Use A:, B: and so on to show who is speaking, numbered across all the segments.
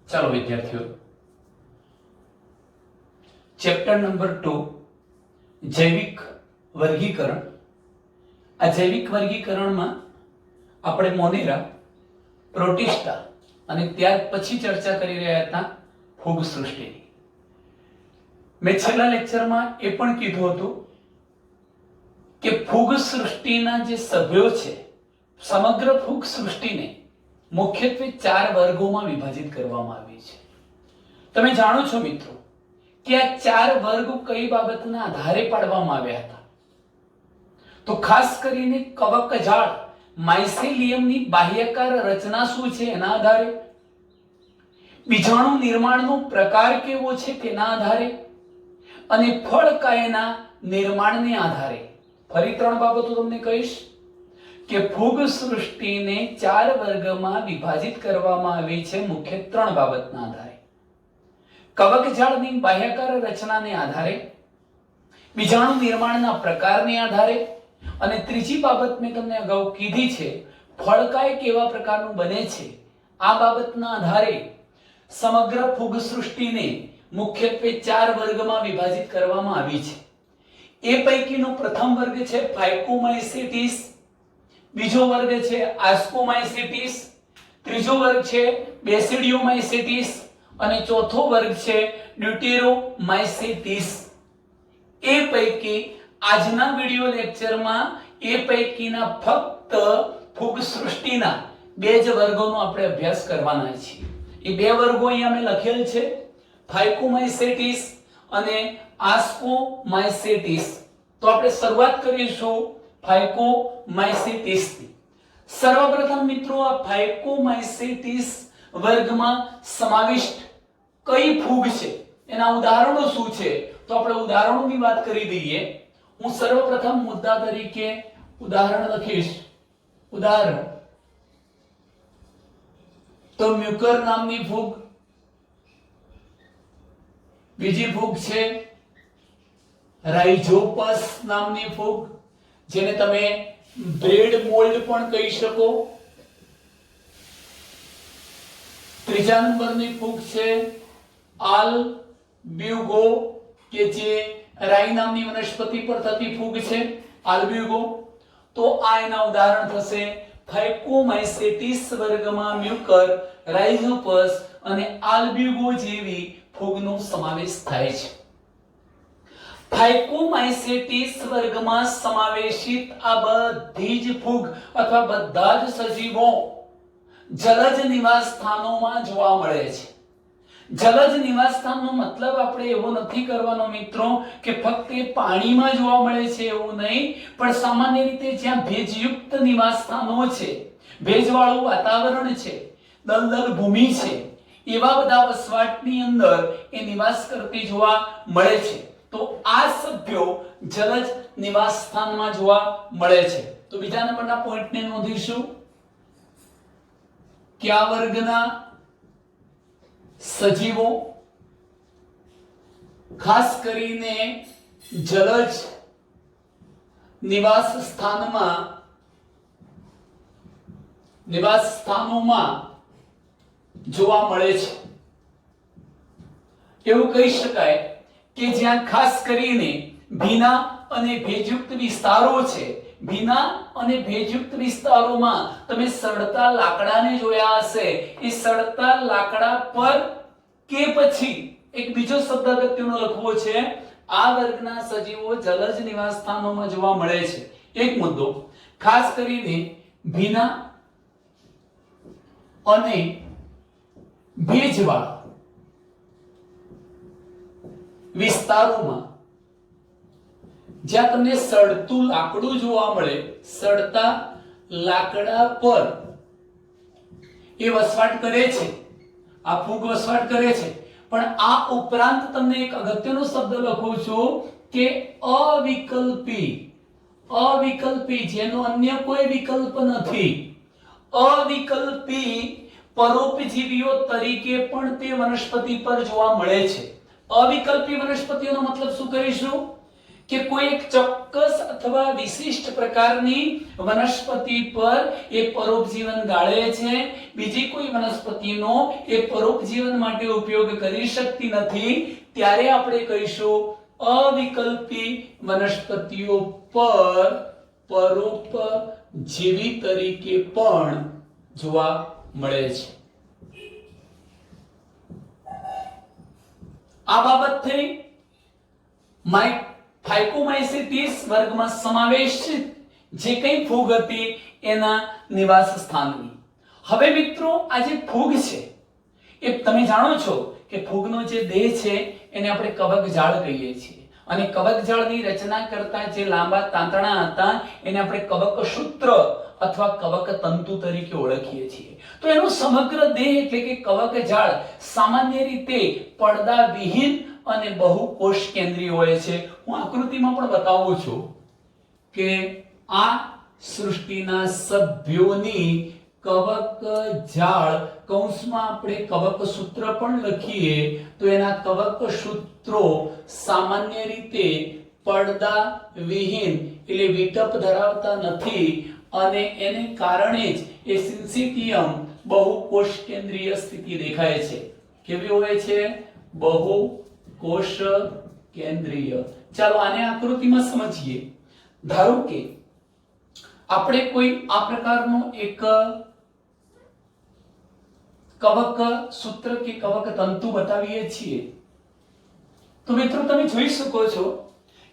A: ચાલો વિદ્યાર્થીઓ, chapter number 2 જૈવિક વર્ગીકરણ. આ જૈવિક વર્ગીકરણમાં આપણે મોનેરા, પ્રોટિસ્ટા અને ત્યાર પછી ચર્ચા કરી રહ્યા હતા ફૂગ સૃષ્ટિની. મેં છેલ્લા લેક્ચરમાં એ પણ કીધું હતું કે ફૂગ સૃષ્ટિના જે સભ્યો છે, સમગ્ર ફૂગ સૃષ્ટિને મુખ્યત્વે 4 વર્ગોમાં વિભાજિત કરવામાં આવી છે. તમે જાણો છો મિત્રો કે આ 4 વર્ગ કઈ બાબતના આધારે પાડવામાં આવ્યા હતા? તો ખાસ કરીને કવકજાળ માઇસેલિયમની બાહ્યકાર રચના શું છે એના આધારે, બીજાણુ નિર્માણનો પ્રકાર કેવો છે તેના આધારે, અને ફળકાયના નિર્માણને આધારે. ફરી 3 બાબતો તમને કહીશ કે ફૂગ સૃષ્ટિને 4 વર્ગમાં વિભાજિત કરવામાં આવી છે મુખ્ય 3 બાબતના આધારે: કવકજાળની બાહ્યકાર રચનાને આધારે, બીજાણુ નિર્માણના પ્રકારને આધારે, અને ત્રીજી બાબત મેં તમને અગાઉ કીધી છે, ફળકાય કેવા પ્રકારનું બને છે. આ બાબતના આધારે સમગ્ર ફૂગ સૃષ્ટિને મુખ્યત્વે 4 વર્ગમાં વિભાજિત કરવામાં આવી છે. એ પૈકીનો પ્રથમ વર્ગ છે ફાયકોમાઇસેટિસ, બીજો વર્ગ છે આસ્કોમાઇસેટિસ, ત્રીજો વર્ગ છે બેસિડિયોમાઇસેટિસ અને ચોથો વર્ગ છે ડ્યુટેરોમાઇસેટિસ. એ પૈકી આજના વિડિયો લેક્ચરમાં એ પૈકીના ફક્ત ફૂગ સૃષ્ટિના 2 જ વર્ગોનો આપણે અભ્યાસ કરવાના છીએ. એ 2 વર્ગો અહીંયા મેં લખેલ છે, ફાયકોમાઇસેટિસ અને આસ્કોમાઇસેટિસ. તો આપણે શરૂઆત કરીશું ફાયકોમાઇસેટિસ થી. સર્વપ્રથમ મિત્રો, આ ફાયકોમાઇસેટિસ વર્ગમાં સમાવિષ્ટ કઈ ફૂગ છે, એના ઉદાહરણો શું છે? તો આપણે ઉદાહરણોની વાત કરી દઈએ. હું સર્વપ્રથમ મુદ્દા તરીકે ઉદાહરણ લખીશ. ઉદાહરણ તો મ્યુકર નામની ફૂગ, બીજી ફૂગ છે રાઇઝોપસ નામની ફૂગ, જેને તમે બ્રેડ મોલ્ડ પણ કહી શકો. ત્રીજા નંબરની ફૂગ છે આલ્બ્યુગો, કે જે રાઈ નામની વનસ્પતિ પર થતી ફૂગ છે, આલ્બ્યુગો. તો આ એના ઉદાહરણ થશે. ફાયકોમાઇસેટિસ વર્ગમાં મ્યુકર, રાઇઝોપસ અને આલ્બ્યુગો જેવી ફૂગનો સમાવેશ થાય છે. ફાયકોમાઇસેટિસ વર્ગમાં સમાવેશિત આ બધી જ ફૂગ અથવા બધા જ સજીવો જલજ નિવાસ સ્થાનોમાં જોવા મળે છે. જલજ નિવાસ સ્થાનનો મતલબ આપણે એવો નથી કરવાનો મિત્રો કે ફક્ત એ પાણીમાં જોવા મળે છે એવું નહીં, પણ સામાન્ય રીતે જ્યાં ભેજયુક્ત નિવાસ સ્થાનો છે, ભેજવાળું વાતાવરણ છે, દલદલ ભૂમિ છે, એવા બધા વસવાટની અંદર એ નિવાસ કરતી જોવા મળે છે. તો આ સભ્યો જલજ નિવાસ સ્થાનમાં જોવા મળે છે. તો બીજા નંબરના પોઈન્ટને નોંધીશું કે આ વર્ગના સજીવો ખાસ કરીને જલજ નિવાસ સ્થાનોમાં જોવા મળે છે. એવું કહી શકાય કે જ્યાં ખાસ કરીને ભીના અને ભેજયુક્ત વિસ્તારો છે. ભીના અને ભેજયુક્ત વિસ્તારોમાં તમે સડતા લાકડાને જોયા હશે. એ સડતા લાકડા પર કે પછી એક બીજો શબ્દ અગત્યનો લખવો છે, આ વર્ગના સજીવો જલજ નિવાસ સ્થાનોમાં જોવા મળે છે. એક મુદ્દો, ખાસ કરીને ભીના અને ભેજવાળા વિસ્તારોમાં જ્યાં તમને સડતું લાકડું જોવા મળે, સડતા લાકડા પર એ વસવાટ કરે છે, આ ફૂગ વસવાટ કરે છે. પણ આ ઉપરાંત તમને એક અગત્યનો શબ્દ લખું છું કે અવિકલ્પી. અવિકલ્પી, જેનો અન્ય કોઈ વિકલ્પ નથી. અવિકલ્પી પરોપજીવીઓ તરીકે પણ તે વનસ્પતિ પર જોવા મળે છે. અવિકલ્પી વનસ્પતિઓનો મતલબ શું કરીશું કે કોઈ એક ચોક્કસ અથવા વિશિષ્ટ પ્રકારની વનસ્પતિ પર એ પરોપજીવન ગાળે છે, બીજી કોઈ વનસ્પતિનો એ પરોપજીવન માટે ઉપયોગ કરી શકતી નથી, ત્યારે આપણે કહીશું અવિકલ્પી વનસ્પતિઓ પર પરોપજીવી તરીકે પણ જોવા મળે છે. આ બાબત થઈ ફાઇકોમાઇસેટિસ વર્ગમાં સમાવેશિત જે કંઈ ફૂગ હતી એના નિવાસ સ્થાનની. હવે મિત્રો આ જે ફૂગ છે એ તમે જાણો છો કે ફૂગનો જે દેહ છે એને આપણે કવકજાળ કહીએ છીએ, અને કવકજાળની રચના કરતા જે લાંબા તાંતણા હતા એને આપણે કવકસૂત્ર અથવા કવક તંતુ તરીકે ઓળખીએ છીએ. તો એનો સમગ્ર દેહ એટલે કે કવકજાળ સામાન્ય રીતે પડદા વિહીન અને બહુકોષ કેન્દ્રીય હોય છે. હું આકૃતિમાં પણ બતાવું છું કે આ સૃષ્ટિના સભ્યોની કવકજાળ, કૌંસમાં આપણે કવકસૂત્ર પણ લખીએ તો એના કવકસૂત્રો સામાન્ય રીતે પડદા વિહીન એટલે વિટપ ધરાવતા નથી, અને એને કારણે જ એ સિન્સિટિયમ બહુકોષ કેન્દ્રીય સ્થિતિ દેખાય છે. કેવી હોય છે? બહુકોષ કેન્દ્રીય. ચાલો આને આકૃતિમાં સમજીએ. ધારો કે આપણે કોઈ આ પ્રકારનો એક કવક સૂત્ર કે કવક તંતુ બતાવીએ છીએ, તો મિત્રો તમે જોઈ શકો છો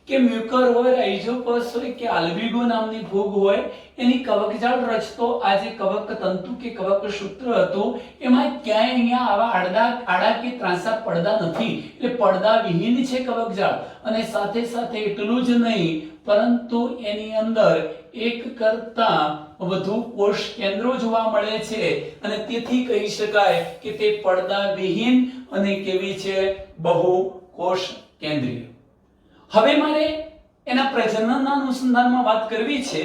A: કે મ્યુકર હોય, રાઇઝોપસ હોય કે આલ્બિગો નામની ફૂગ હોય, એની કવકજાળ રચતો આ જે કવક તંતુ કે કવક સૂત્ર હતું એમાં ક્યાંય અહીંયા આવા આડા કે ત્રાંસા પડદા નથી, એટલે પડદા વિહીન છે કવકજાળ. અને સાથે સાથે એટલું જ નહીં પરંતુ એની અંદર એક કરતા વધુ કોષ કેન્દ્રો જોવા મળે છે, અને તેથી કહી શકાય કે તે પડદા વિહીન અને કેવી છે? બહુકોષ કેન્દ્રીય. હવે મારે એના પ્રજનનના અનુસંધાનમાં વાત કરવી છે,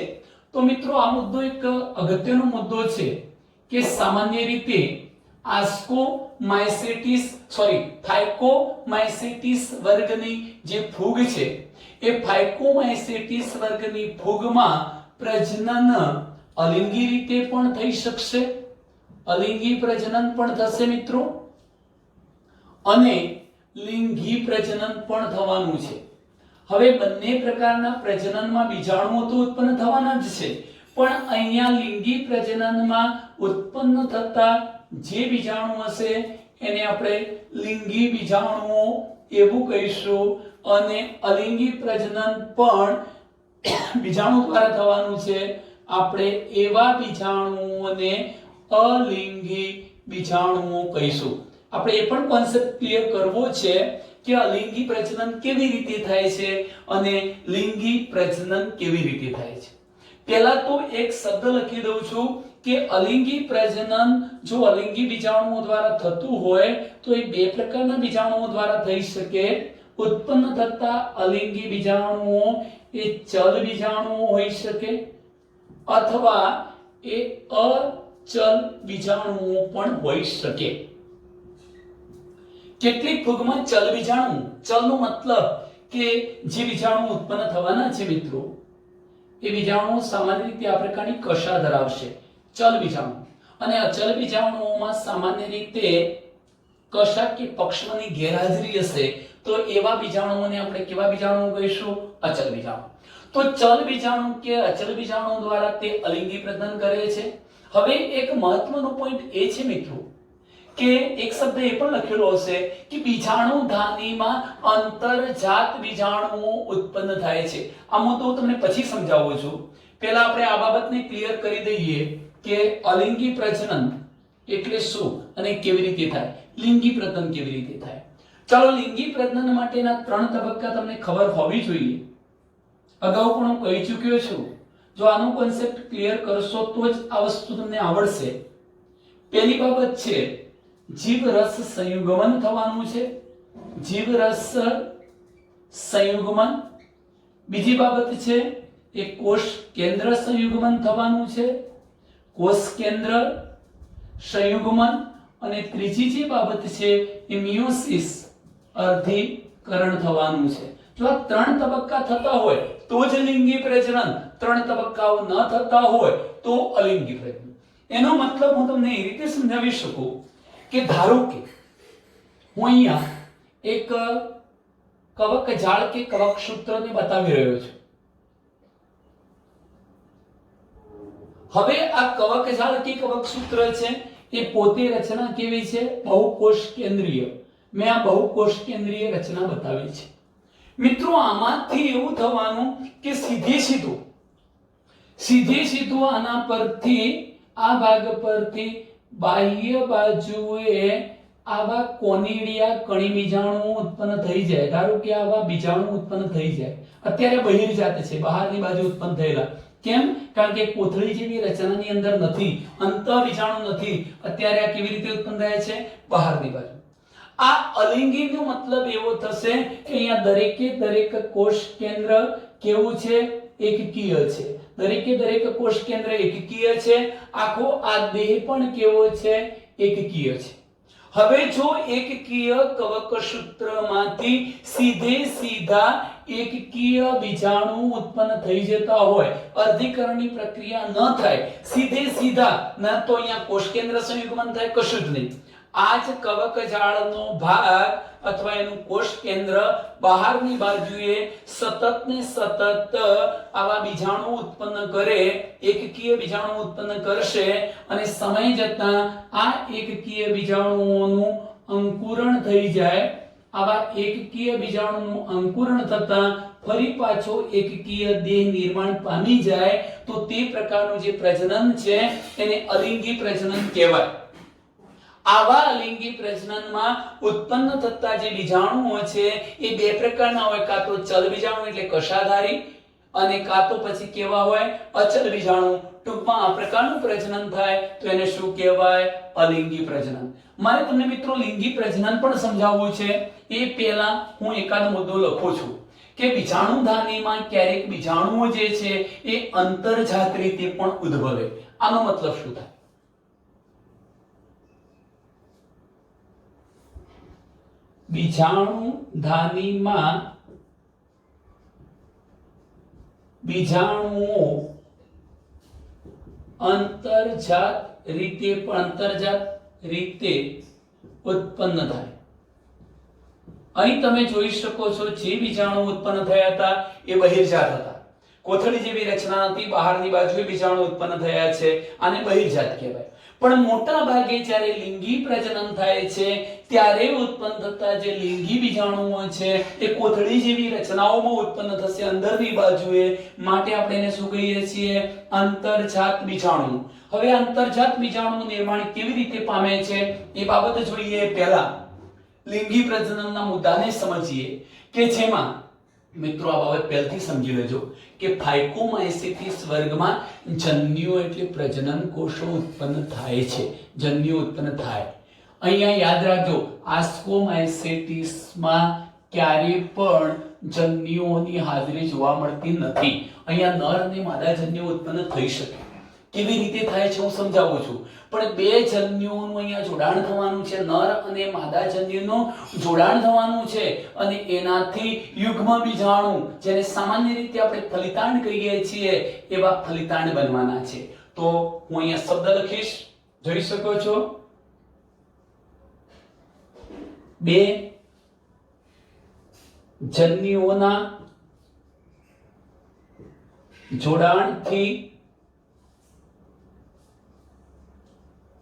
A: તો મિત્રો આ મુદ્દો એક અગત્યનો મુદ્દો છે કે સામાન્ય રીતે ફાઇકોમાઇસેટિસ વર્ગની જે ફૂગ છે એ ફાઇકોમાઇસેટિસ વર્ગની ફૂગમાં પ્રજનન અલિંગી રીતે પણ થઈ શકશે, અલિંગી પ્રજનન પણ થશે મિત્રો, અને લિંગી પ્રજનન પણ થવાનું છે. હવે બંને પ્રકારના પ્રજનનમાં બીજાણુઓ તો ઉત્પન્ન થવાના જ છે, પણ અહીંયા લિંગી પ્રજનનમાં ઉત્પન્ન થતા જે બીજાણુ હશે એને આપણે લિંગી બીજાણુઓ એવું કહીશું, અને અલિંગી પ્રજનન પણ બીજાણુ દ્વારા થવાનું છે. આપણે એવા બીજાણુઓને અલિંગી બીજાણુઓ કહીશું. આપણે એ પણ કોન્સેપ્ટ ક્લિયર કરવો છે કે અલિંગી પ્રજનન કેવી રીતે થાય છે અને લિંગી પ્રજનન કેવી રીતે થાય છે. પહેલા તો એક શબ્દ લખી દઉં છું કે અલિંગી પ્રજનન જો અલિંગી બીજાણુઓ દ્વારા થતું હોય તો એ બે પ્રકારના બીજાણુઓ દ્વારા થઈ શકે. ઉત્પન્ન થતા અલિંગી બીજાણુઓ એ ચલ બીજાણુઓ હોઈ શકે, અથવા એ અચલ બીજાણુઓ પણ હોઈ શકે. કેટલીક ફૂગમાં ચલ બીજાણુ, ચલનો મતલબ કે જે બીજાણુ ઉત્પન્ન થવાના છે મિત્રો એ બીજાણુ સામાન્ય રીતે આ પ્રકારની કશા ધરાવશે, ચલ બીજાણુ. અને અચલ બીજાણુઓમાં સામાન્ય રીતે કશા કે પક્ષની ગેરહાજરી હશે, તો એવા બીજાણુઓને આપણે કેવા બીજાણુ કહીશું? અચલ બીજાણુ. તો ચલ બીજાણુ કે અચલ બીજાણુ દ્વારા તે અલિંગી પ્રજનન કરે છે. હવે એક મહત્વનો પોઈન્ટ એ છે મિત્રો કે એક શબ્દ એ પણ લખેલો હશે કે બીજાણુ ધાનીમાં અંતરજાત બીજાણુઓ ઉત્પન્ન થાય છે. આ મુદ્દો તમને પછી સમજાવું છું. પહેલા આપણે આ બાબતને ક્લિયર કરી દઈએ કે અલિંગી પ્રજનન એટલે શું અને કેવી રીતે થાય, લિંગી પ્રજનન કેવી રીતે થાય. ચાલો, લિંગી પ્રજનન માટેના 3 તબક્કા તમને ખબર હોવી જોઈએ. અગાઉ પણ હું કહી ચૂક્યો છું. જો આનો કોન્સેપ્ટ ક્લિયર કરશો તો જ આ વસ્તુ તમને આવડશે. પહેલી બાબત છે જીવરસ સંયુગમન થવાનું છે, જીવરસ સંયુગમન. બીજી બાબત છે એ કોષ કેન્દ્ર સંયુગમન થવાનું છે, કોષ કેન્દ્ર સંયુગમન. અને ત્રીજી જે બાબત છે એ મિયોસિસ અર્ધીકરણ થવાનું છે. જો આ 3 તબક્કા થતા હોય તો જ લિંગી પ્રજનન, 3 તબક્કાઓ ન થતા હોય તો અલિંગી પ્રજનન. એનો મતલબ હું તમને એ રીતે સમજાવી શકું કે ધારો કે હું અહીંયા એક કવક જાળ કે કવક સૂત્રને બતાવી રહ્યો છું. હવે આ કવક જાળ કે કવક સૂત્ર છે એ પોતે રચના કેવી છે? બહુકોષ કેન્દ્રીય. મેં આ બહુકોષ કેન્દ્રીય રચના બતાવી છે. મિત્રો આમાંથી એવું થવાનું કે સીધે સીધું આના પરથી આ ભાગ પરથી બાહ્ય બાજુએ આવા કોનીડિયા કણી બીજાણુ ઉત્પન્ન થઈ જાય. ધારો કે આવા બીજાણુ ઉત્પન્ન થઈ જાય. અત્યારે બહિર્જાત છે, બહારની બાજુ ઉત્પન્ન થયેલા. કેમ? કારણ કે કોથળી જેવી રચનાની અંદર નથી, અંતઃ બીજાણુ નથી. અત્યારે આ કેવી રીતે ઉત્પન્ન થાય છે? બહારની બાજુ. આ અલિંગીનો મતલબ એવો થશે કે અહીંયા દરેક કોષ કેન્દ્ર કેવું છે? એકકીય છે. દરેક કોષ કેન્દ્ર એકકીય છે. આખો આ દેહ પણ કેવો છે? એકકીય છે. હવે જો એકકીય કવક સૂત્રમાંથી સીધા એકકીય બીજાણુ ઉત્પન્ન થઈ જતા હોય, અર્ધીકરણની પ્રક્રિયા ન થાય, સીધા ન તો અહીંયા કોષ કેન્દ્ર સંયુગ્મન થાય, કશું જ નહીં. આ જ કવક જાળનો ભાગ અથવા એનું કોષ કેન્દ્ર બહારની બાજુએ સતત આવા બીજાણુ ઉત્પન્ન કરે, એકકીય બીજાણુ ઉત્પન્ન કરશે અને સમય જતાં આ એકકીય બીજાણુઓનું અંકુરણ થઈ જાય. આવા એકકીય બીજાણુનું અંકુરણ થતાં ફરી પાછો એકકીય દેહ નિર્માણ પામી જાય તો તે પ્રકારનું જે પ્રજનન છે એને અલિંગી પ્રજનન કહેવાય. આવા અલિંગી પ્રજનનમાં ઉત્પન્ન થતા જે બીજાણુઓ છે એ બે પ્રકારના હોય. કાં તો ચલ બીજાણુ એટલે કશાધારી અને કાં તો પછી કેવા હોય? અચલ બીજાણુ. ટૂંકમાં આ પ્રકારનું પ્રજનન થાય તો એને શું કહેવાય? અલિંગી પ્રજનન. મારે તમને મિત્રો લિંગી પ્રજનન પણ સમજાવવું છે. એ પહેલા હું એકાદ મુદ્દો લખું છું કે બીજાણુધાનીમાં ક્યારેક બીજાણુઓ જે છે એ અંતર્જાત રીતે પણ ઉદ્ભવે. આનો મતલબ શું થાય? બીજાણુધાનીમાં બીજાણુઓ અંતર્જાત રીતે ઉત્પન્ન થાય. અહીં તમે જોઈ શકો છો જે બીજાણુ ઉત્પન્ન થયા હતા એ બહિર્જાત હતા. કોથળી જેવી રચના હતી, બહારની બાજુએ બીજાણુ ઉત્પન્ન થયા છે, આને બહિર્જાત કહેવાય. પણ મોટા ભાગે જ્યારે લિંગી પ્રજનન થાય છે ત્યારે ઉત્પન્ન થતા જે લિંગી બીજાણુઓ છે એ કોથળી જેવી રચનાઓમાં ઉત્પન્ન થશે અંદરની બાજુએ. માટે આપણે એને શું કહીએ છીએ? અંતર્જાત બીજાણુ. હવે અંતર્જાત બીજાણુનું નિર્માણ કેવી રીતે પામે છે એ બાબત જોઈએ. પહેલા લિંગી પ્રજનનના મુદ્દાને સમજીએ કે જેમાં મિત્રો આ બાબત પહેલથી સમજી લેજો કે ફાયકોમાયસીટીસ વર્ગમાં જન્યુઓ એટલે પ્રજનન કોષો ઉત્પન્ન થાય છે. જન્યુઓ ઉત્પન્ન થાય. અહીંયા યાદ રાખજો, આસ્કોમાયસીટીસમાં ક્યારે પણ જન્યુઓની હાજરી જોવા મળતી નથી. અહીંયા નર અને માદા જન્યુઓ ઉત્પન્ન થઈ શકે. કેવી રીતે થાય છે હું સમજાવું છું. પણ બે જન્યુઓનું અહીંયા જોડાણ થવાનું છે, નર અને માદા જન્યુનું જોડાણ થવાનું છે અને એનાથી યુગ્મ બીજાણુ, જેને સામાન્ય રીતે આપણે ફલિતાંડ કહીએ છીએ, એવા ફલિતાંડ બનવાના છે. તો હું અહીંયા શબ્દ લખીશ, જોઈ શકો છો. બે જન્યુઓના જોડાણથી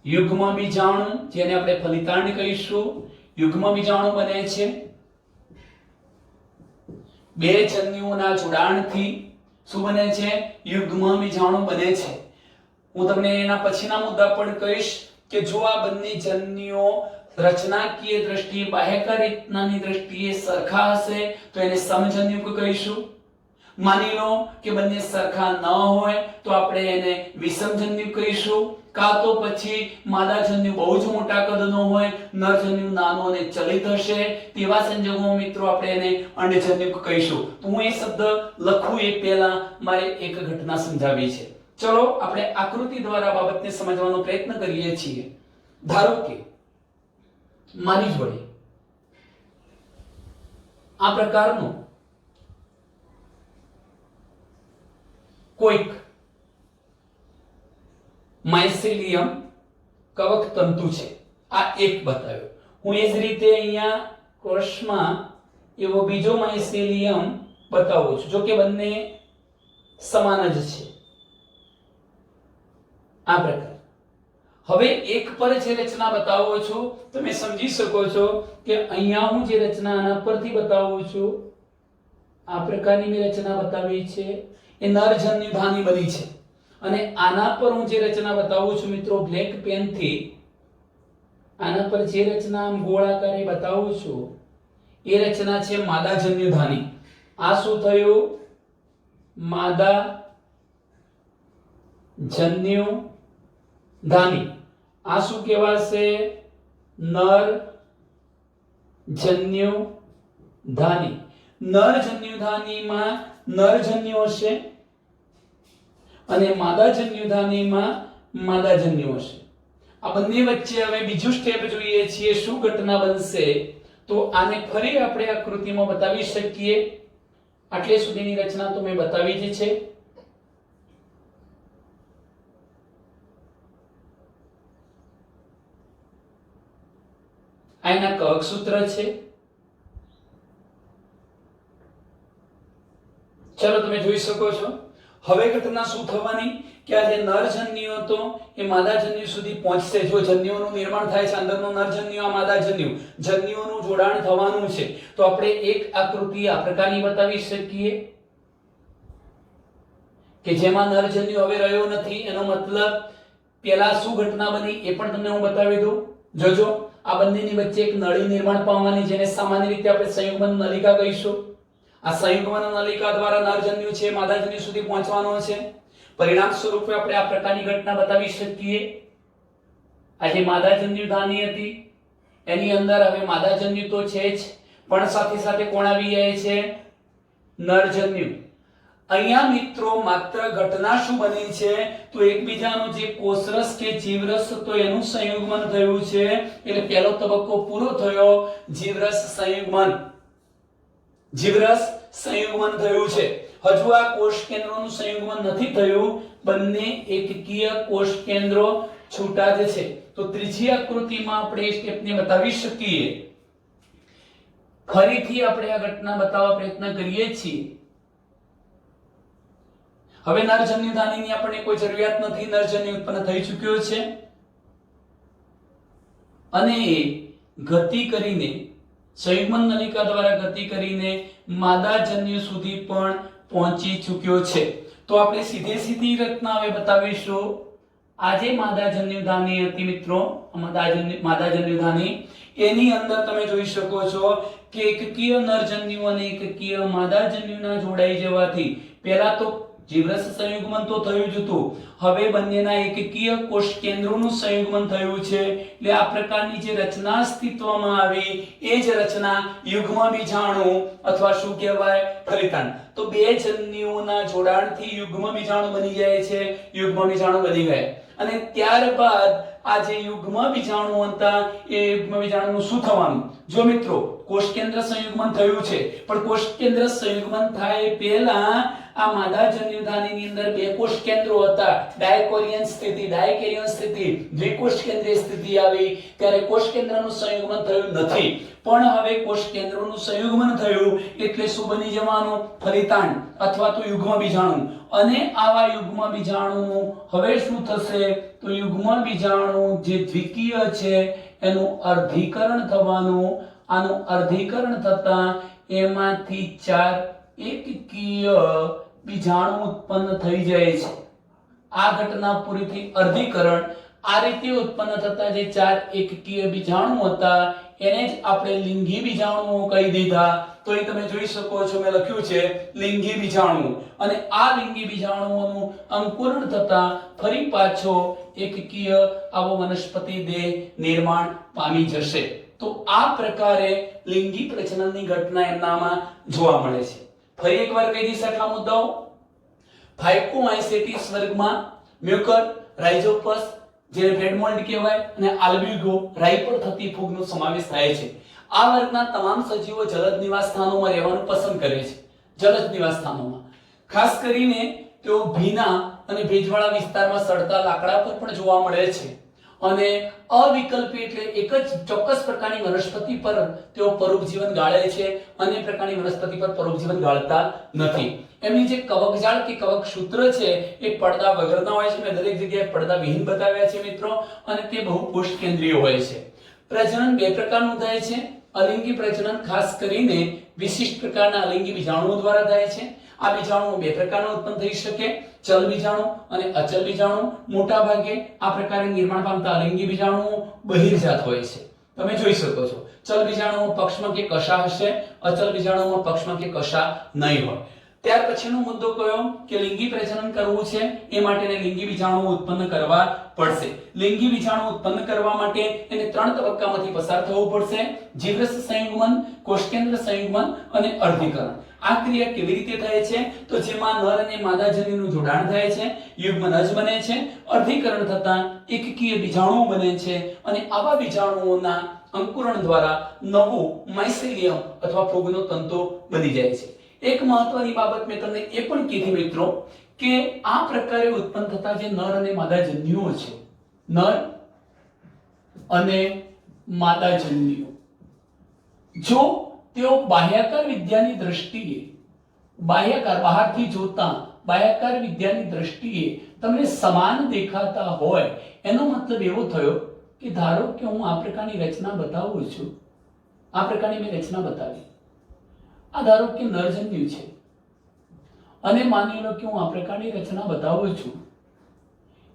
A: યુગ્મ બીજાણુ, જેને આપણે ફલિતાંડ કહીશું, યુગ્મ બીજાણુ બને છે. બે જન્યુઓના જોડાણથી શું બને છે? યુગ્મ બીજાણુ બને છે. હું તમને એના પછીના મુદ્દા પણ કહીશ કે જો આ બંને જન્યુઓ રચનાકીય દ્રષ્ટિએ, બાહ્યકાર રચનાની દ્રષ્ટિએ સરખા હશે તો એને સમજન્યુક કહીશું. માની લો કે બંને સરખા ન હોય તો આપણે એને વિષમજન્યુક કહીશું. કાં તો પછી માદાજન્યુ બહુ જ મોટા કદનો હોય, નરજન્યુ નાનો અને ચલિત હશે, તેવા સંજોગોમાં મિત્રો આપણે એને અંડજન્યુક કહીશું. તો હું એ શબ્દ લખું એ પહેલા મારે એક ઘટના સમજાવી છે. ચલો આપણે આકૃતિ દ્વારા બાબતને સમજવાનો પ્રયત્ન કરીએ છીએ. ધારો કે મારી જોડે આ પ્રકારનો કોઈક માઇસેલિયમ કવક તંતુ છે. આ એક બતાવ્યો. હું એ જ રીતે અહીંયા કોષમાં એવો બીજો માઇસેલિયમ બતાવું છું, જો કે બંને સમાન જ છે. આ પ્રકાર. હવે એક પર જે રચના બતાવો છું તમે સમજી શકો છો કે અહીંયા હું જે રચના આના પરથી બતાવું છું આ પ્રકારની મેં રચના બતાવી છે એ નરજન્યુધાની બની છે. અને આના પર હું જે રચના બતાવું છું મિત્રો બ્લેક પેન થી, આના પર જે રચના આમ ગોળાકારે બતાવું છું એ રચના છે માદાજન્યુધાની. આ શું થયું? માદાજન્યુધાની. આ શું કહેવાશે? નરજન્યુધાની. નરજન્યુધાનીમાં નરજન્યુ હશે અને માદાજન્યુધાનીમાં માદાજન્યુ હશે. આ બંને વચ્ચે હવે બીજું સ્ટેપ જોઈએ છીએ, શું ઘટના બનશે? તો આને ફરી આપણે આકૃતિમાં બતાવી શકીએ. આટલે સુધીની રચના તો મેં બતાવી જ છે. આના કવક સૂત્ર છે. ચલો તમે જોઈ શકો છો. હવે ઘટના શું થવાની કે આ જે નરજન્યુ હતો એ માદાજન્યુ સુધી પહોંચશે. જો જન્યુઓનું નિર્માણ થાય છે, અંદરનો નરજન્યુ આ માદાજન્યુ, જન્યુઓનું જોડાણ થવાનું છે. તો આપણે એક આકૃતિ આ પ્રકારની બતાવી શકીએ કે જેમાં નરજન્યુ હવે રહ્યો નથી. એનો મતલબ પહેલા શું ઘટના બની એ પણ તમને હું બતાવી દઉં. જોજો, આ બંનેની વચ્ચે એક નળી નિર્માણ પામવાની, જેને સામાન્ય રીતે આપણે સંયુગ્મન નલિકા કહીશું. આ સંયુગ્મન નલિકા દ્વારા નરજન્યુ છે માદાજન્યુ સુધી પહોંચવાનો છે. પરિણામ સ્વરૂપે આપણે આ પ્રકારની ઘટના બતાવી શકીએ. આ જે માદાજન્યુધાની હતી એની અંદર હવે માદાજન્યુ તો છે જ, પણ સાથે સાથે કોણ આવી જાય છે? નરજન્યુ. અહીંયા મિત્રો માત્ર ઘટના શું બની છે તો એકબીજાનો જે કોષરસ કે જીવરસ હતો એનું સંયુગ્મન થયું છે. એટલે પહેલો તબક્કો પૂરો થયો. જીવરસ સંયુગ્મન થયું છે. હજુ આ કોષ કેન્દ્રોનું સંયુગ્મન નથી થયું. બંને એકકીય કોષ કેન્દ્રો છૂટા જ છે. તો ત્રીજી આકૃતિમાં આપણે સ્ટેપને બતાવી શકીએ. ફરીથી આપણે આ ઘટના બતાવવા પ્રયત્ન કરીએ છીએ. હવે નરજન્યુધાનીની આપણને કોઈ જરૂરિયાત નથી. નરજન્યુ ઉત્પન્ન થઈ ચૂક્યો છે અને ગતિ કરીને સંયુગ્મન નલિકા દ્વારા ગતિ કરીને માદાજન્યુ સુધી પણ પહોંચી ચૂક્યો છે. તો આપણે સીધી રચના હવે બતાવીશું. આજે માદાજન્યુધાની હતી મિત્રો, માદાજન્યુધાની, એની અંદર તમે જોઈ શકો છો કે એકકીય નરજન્યુ અને એકકીય માદાજન્યુના જોડાઈ જવાથી પહેલા તો જીવરસ સંયુગ્મન તો થયું જ હતું, હવે બંનેના એકકીય કોષ કેન્દ્રોનું સંયુગ્મન થયું છે. એટલે આ પ્રકારની જે રચના અસ્તિત્વમાં આવી એ જ રચના યુગ્મ બીજાણુ અથવા શું કહેવાય? ફલિતાંડ. તો બે જન્યુઓના જોડાણથી યુગ્મ બીજાણુ બની જાય છે. યુગ્મ બીજાણુ બની ગયા અને ત્યારબાદ આ જે યુગ્મ બીજાણુ હતા એ યુગ્મ બીજાણુનું શું થવાનું? જો મિત્રો કોષ કેન્દ્ર સંયુગ્મન થયું છે, પણ કોષ કેન્દ્ર સંયુગ્મન થાય પહેલા આ માદાજન્યુધાનીની અંદર બે કોષ કેન્દ્રો હતા. ડાયકોરિયન સ્થિતિ, દ્વિકોષ કેન્દ્રીય સ્થિતિ આવી ત્યારે કોષ કેન્દ્રનું સંયુગ્મન થયું નથી. પણ હવે કોષ કેન્દ્રોનું સંયુગ્મન થયું એટલે શું બની જવાનું? ફલિતાંડ અથવા તો યુગ્મ બીજાણુ. અને આવા યુગ્મ બીજાણુ હવે શું થશે? તો યુગ્મ બીજાણુ જે દ્વિકીય છે એનું અર્ધીકરણ થવાનું. આનું અર્ધીકરણ થતા એમાંથી 4 એકકીય બીજાણુ ઉત્પન્ન થઈ જાય છે. આ ઘટના પૂરી થઈ. અર્ધીકરણ. આ રીતે ઉત્પન્ન થતા જે 4 એકકીય બીજાણુ હતા એને જ આપણે લિંગી બીજાણુઓ કહી દીધા. તો એ તમે જોઈ શકો છો મેં લખ્યું છે લિંગી બીજાણુ. અને આ લિંગી બીજાણુઓનું અંકુરણ થતા ફરી પાછો એકકીય આવો વનસ્પતિ દેહ નિર્માણ પામી જશે. તો આ પ્રકારે લિંગી પ્રજનનની ઘટના એમનામાં જોવા મળે છે. ફરી એકવાર કહી દઈશ આટલા મુદ્દાઓ. ફાઇકોમાઇસેટિસ વર્ગમાં મ્યુકર, રાઇઝોપસ જેને બ્રેડ મોલ્ડ કહેવાય અને આલ્બ્યુગો રાઈ પર થતી ફૂગનો સમાવેશ થાય છે. આ વર્ગના તમામ સજીવો જલદ નિવાસ સ્થાનોમાં રહેવાનું પસંદ કરે છે. જલદ નિવાસ સ્થાનોમાં ખાસ કરીને તેઓ ભીના અને ભેજવાળા વિસ્તારમાં સડતા લાકડા પર પણ જોવા મળે છે અને અવિકલ્પી એટલે એક જ ચોક્કસ પ્રકારની વનસ્પતિ પર તેઓ પરોપજીવન ગાળે છે, અન્ય પ્રકારની વનસ્પતિ પર પરોપજીવન ગાળતા નથી. એમની જે કવકજાળ કે કવક સૂત્ર છે એ પડદા વગરના હોય છે. મેં દરેક જગ્યાએ પડદા વિહીન બતાવ્યા છે મિત્રો, અને તે બહુ કોષ કેન્દ્રીય હોય છે. પ્રજનન બે પ્રકારનું થાય છે. અલિંગી પ્રજનન ખાસ કરીને વિશિષ્ટ પ્રકારના અલિંગી બીજાણુઓ દ્વારા થાય છે. આ બીજાણુઓ બે પ્રકારના ઉત્પન્ન થઈ શકે, ચલ બીજાણુ અને અચલ બીજાણુ. મોટા ભાગે આ પ્રકારે નિર્માણ પામતા અલિંગી બીજાણુઓ બહિર્જાત હોય છે. તમે જોઈ શકો છો, ચલ બીજાણુઓ પક્ષમાં કે કશા હશે, અચલ બીજાણુઓમાં પક્ષમાં કે કશા નહીં હોય. ત્યાર પછીનો મુદ્દો કયો કે લિંગી પ્રજનન કરવું છે એ માટે લિંગી બીજાણુઓ ઉત્પન્ન કરવા પડશે. લિંગી બીજાણુ ઉત્પન્ન કરવા માટે એને 3 તબક્કામાંથી પસાર થવું પડશે: જીવરસ સંયુગ્મન, કોષકેન્દ્ર સંયુગ્મન અને અર્ધીકરણ. આ ક્રિયા કેવી રીતે થાય છે તો જેમાં નર અને માદા જન્યુનું જોડાણ થાય છે, યુગ્મનજ બને છે, અર્ધીકરણ થતા એકકીય બીજાણુઓ બને છે અને આવા બીજાણુઓના અંકુરણ દ્વારા નવું માઇસેલિયમ અથવા ફૂગનો તંતુ બની જાય છે. એક મહત્વની બાબત મેં તમને એ પણ કીધી મિત્રો કે આ પ્રકારે ઉત્પન્ન થતા જે નર અને માદા જન્યુઓ છે, નર અને માદા જન્યુઓ, જો તેઓ બાહ્યાકાર વિદ્યાની દ્રષ્ટિએ, બાહ્યાકાર બહારથી જોતા બાહ્યાકાર વિદ્યાની દ્રષ્ટિએ તમને સમાન દેખાતા હોય, એનો મતલબ એવો થયો કે ધારો કે હું આ પ્રકારની રચના બતાવું છું, આ પ્રકારની મેં રચના બતાવી, આ ધારો કે નરજન્યુ છે અને માની લો કે હું આ પ્રકારની રચના બતાવું છું,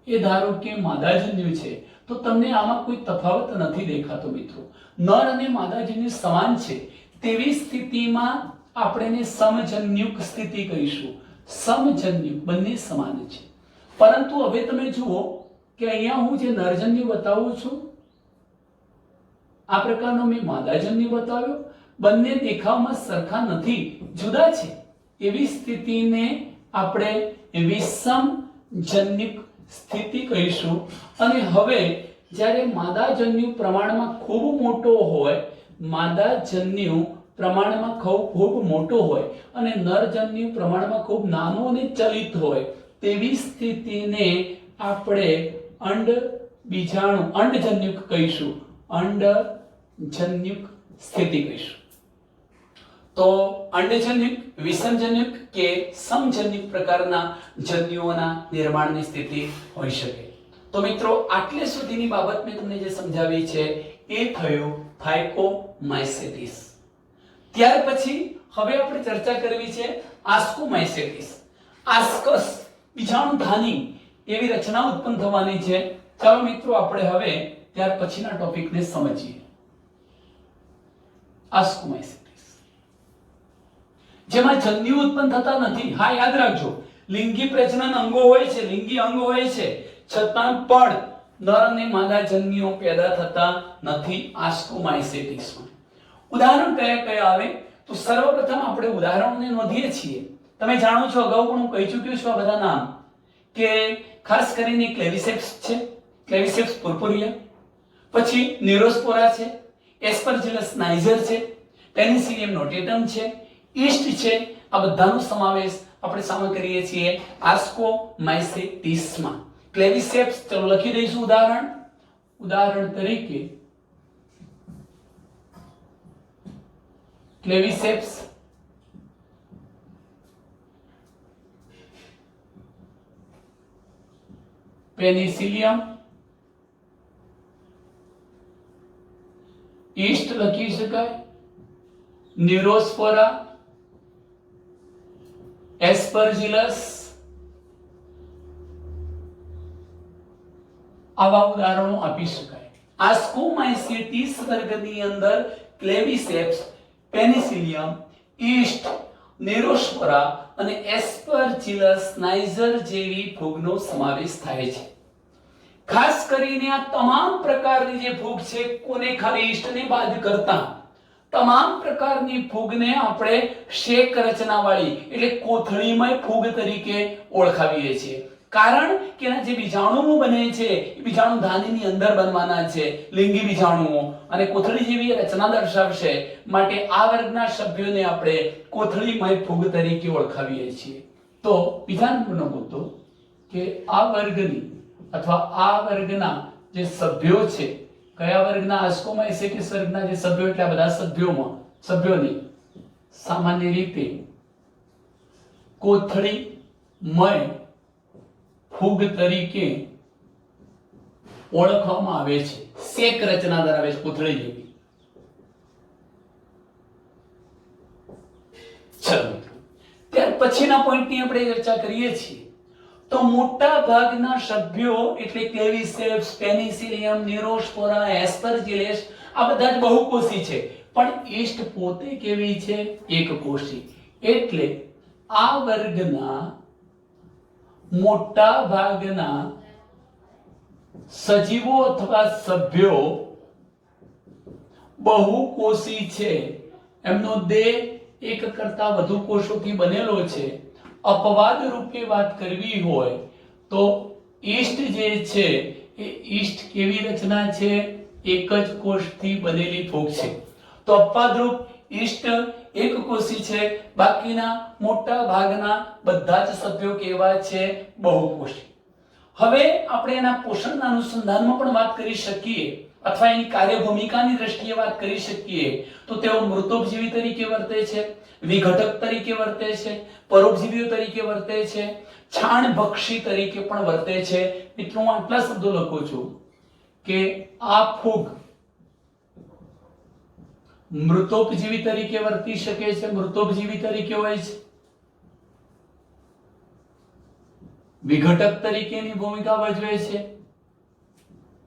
A: એ ધારો કે માદાજન્યુ છે, તો તમને આમાં કોઈ તફાવત નથી દેખાતો મિત્રો. નર અને માદાજન્યુ સમાન છે તેવી સ્થિતિમાં આપણે એને સમજન્યુક સ્થિતિ કહીશું. સમજન્યુક બંને સમાન છે. પરંતુ હવે તમે જુઓ કે અહીંયા હું જે નરજન્યુ બતાવું છું, આ પ્રકારનો મેં માદાજન્યુ બતાવ્યો, બંને દેખાવમાં સરખા નથી, જુદા છે. એવી સ્થિતિને આપણે વિષમજન્યુક સ્થિતિ કહીશું. અને હવે જ્યારે માદાજન્યુ પ્રમાણમાં ખૂબ મોટો હોય, માદાજન્યુ પ્રમાણમાં ખૂબ મોટો હોય અને નરજન્યુ પ્રમાણમાં ખૂબ નાનો અને ચલિત હોય, તેવી સ્થિતિને આપણે અંડજન્યુક કહીશું. અંડજન્યુક સ્થિતિ કહીશું. તો અંડજન્યુક, વિષમજન્યુક કે સમજન્યુક પ્રકારના જન્યુઓના નિર્માણની સ્થિતિ હોઈ શકે. તો મિત્રો આટલે સુધીની બાબત મેં તમને જે સમજાવી છે એ થયું ફાયકોમાઇસેટિસ. ત્યાર પછી હવે આપણે ચર્ચા કરવી છે આસ્કોમાઇસેટિસ. આસ્કસ બીજાણુધાની એવી રચના ઉત્પન્ન થવાની છે. ચાલો મિત્રો આપણે હવે ત્યાર પછીના ટોપિકને સમજીએ. આસ્કોમાઇસેટિસ જેમાં જન્યુ ઉત્પન્ન થતા નથી. હા, યાદ રાખજો, લિંગી પ્રજનન અંગો હોય છે, લિંગી અંગ હોય છે, છતાં પણ નર અને માદા જન્યુઓ પેદા થતા નથી આસ્કોમાઇસેટિસમાં. ઉદાહરણ કયા કયા આવે તો સર્વપ્રથમ આપણે ઉદાહરણોને નોંધીએ છીએ. તમે જાણો છો, અગાઉ પણ હું કહી ચૂક્યો છું આ બધા નામ, કે ખાસ કરીને ક્લેવિસેપ્સ છે, ક્લેવિસેપ્સ પુર્પુરિયા, પછી ન્યુરોસ્પોરા છે, એસ્પરજિલસ નાઇજર છે, પેનિસિલિયમ નોટેટમ છે, ઈસ્ટ છે. આ બધાનો સમાવેશ આપણે સામે કરીએ છીએ આસ્કોમાઇસેટિસમાં. ક્લેવિસેપ્સ ચલો લખી દઈશું ઉદાહરણ તરીકે ક્લેવિસેપ્સ, પેનિસિલિયમ, ઈસ્ટ લખી શકાય, ન્યુરોસ્પોરા, એસ્પરજિલસ, આવા ઉદાહરણો આપી શકાય. આસ્કોમાઇસેટિસ વર્ગની અંદર ક્લેવિસેપ્સ, પેનિસિલિયમ, ઈસ્ટ, ન્યુરોસ્પોરા અને એસ્પરજિલસ નાઇજર જેવી ફૂગનો સમાવેશ થાય છે. ખાસ કરીને આ તમામ પ્રકારની જે ફૂગ છે, કોને ખાલી ઈસ્ટને બાદ કરતા તમામ પ્રકારની ફૂગને આપણે શેક રચનાવાળી એટલે કોથળીમય ફૂગ તરીકે ઓળખાવીએ છીએ. કારણ કે એના જે બીજાણુઓ બને છે એ બીજાણુધાનીની અંદર બનવાના છે, લિંગી બીજાણુઓ, અને કોથળી જેવી રચના દર્શાવશે. માટે આ વર્ગના સભ્યોને આપણે કોથળીમય ફૂગ તરીકે ઓળખાવીએ છીએ. તો બીજા નંબરનો મુદ્દો કે આ વર્ગની અથવા આ વર્ગના જે સભ્યો છે, કયા વર્ગના આંશકોમાં એસેટિસ વર્ગના જે સભ્યો એટલે આ બધા સભ્યોની સામાન્ય રીતે કોથળીમય ફૂગ તરીકે ઓળખવામાં આવે છે. સેક રચના ધરાવે છે કોથળી જેવી. ચલો ત્યાર પછીના પોઈન્ટની આપણે ચર્ચા કરીએ છીએ તો મોટા ભાગના સભ્યો એટલે ક્લેવિસેપ્સ, પેનિસિલિયમ, ન્યુરોસ્પોરા, એસ્પરજીલસ આ બધા જ બહુકોષી છે, પણ ઈસ્ટ પોતે કેવી છે? એકકોષી. એટલે આ વર્ગના મોટા ભાગના સજીવો અથવા સભ્યો બહુકોષી છે. એમનો દેહ એક કરતા વધુ કોષોથી બનેલો છે. અપવાદ રૂપે વાત કરવી હોય તો ઈસ્ટ જે છે એ ઈસ્ટ કેવી રચના છે? એક જ કોષથી બનેલી ફૂગ છે. તો અપવાદરૂપ ઈસ્ટ એકકોષી છે, બાકીના મોટા ભાગના બધા જ સભ્યો કેવા છે? બહુકોષી. હવે આપણે એના પોષણના અનુસંધાનમાં પણ વાત કરી શકીએ અથવા એની કાર્ય ભૂમિકાની દ્રષ્ટિએ વાત કરી શકીએ તો તેઓ મૃતોપજીવી તરીકે વર્તે છે, વિઘટક તરીકે વર્તે છે, પરોપજીવીઓ તરીકે વર્તે છે, છાણભક્ષી તરીકે પણ વર્તે છે. મિત્રો હું આટલા શબ્દો લખું છું કે આ ફૂગ મૃતોપજીવી તરીકે વર્તી શકે છે, મૃતોપજીવી તરીકે હોય છે, વિઘટક તરીકેની ભૂમિકા ભજવે છે,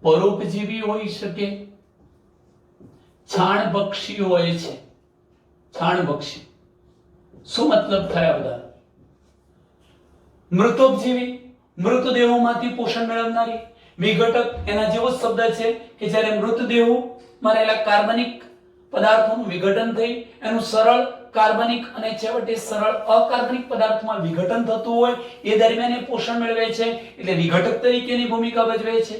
A: પરોપજીવી હોઈ શકે, છાણભક્ષી હોય છે. છાણભક્ષી શું મતલબ થયા બધા? મૃતોપજીવી મૃતદેહોમાંથી પોષણ મેળવનારી, વિઘટક એના જેવો શબ્દ છે કે જ્યારે મૃતદેહોમાં રહેલા કાર્બનિક પદાર્થોનું વિઘટન થઈ એનું સરળ કાર્બનિક અને છેવટે સરળ અકાર્બનિક પદાર્થમાં વિઘટન થતું હોય એ દરમિયાન એ પોષણ મેળવે છે, એટલે વિઘટક તરીકેની ભૂમિકા ભજવે છે.